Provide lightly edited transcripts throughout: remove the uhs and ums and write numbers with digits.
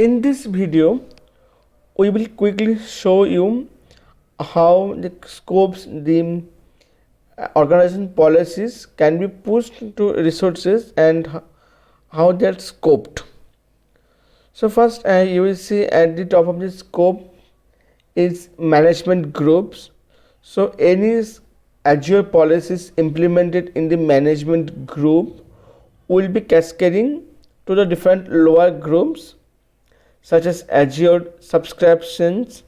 In this video, we will quickly show you how the scopes, the organization policies can be pushed to resources and how they are scoped. So first you will see at the top of the scope is management groups. So any Azure policies implemented in the management group will be cascading to the different lower groups such as Azure subscriptions,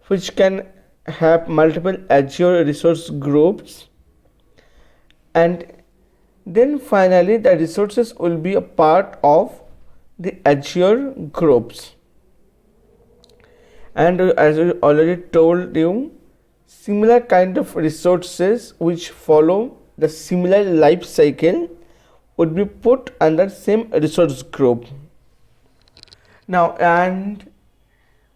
which can have multiple Azure resource groups, and then finally the resources will be a part of the Azure groups. And as I already told you, similar kind of resources which follow the similar life cycle would be put under same resource group. Now, and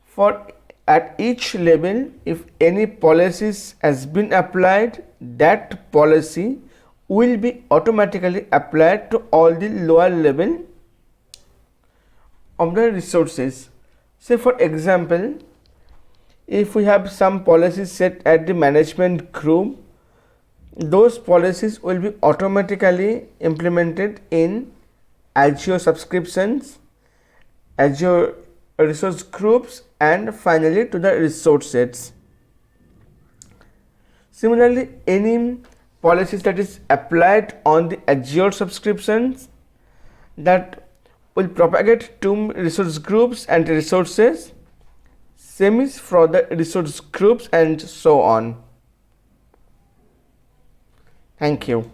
for at each level, if any policies has been applied, that policy will be automatically applied to all the lower level of the resources. Say for example, if we have some policies set at the management group, those policies will be automatically implemented in Azure subscriptions, Azure resource groups, and finally to the resource sets. Similarly, any policies that is applied on the Azure subscriptions that will propagate to resource groups and resources, same is for the resource groups and so on. Thank you.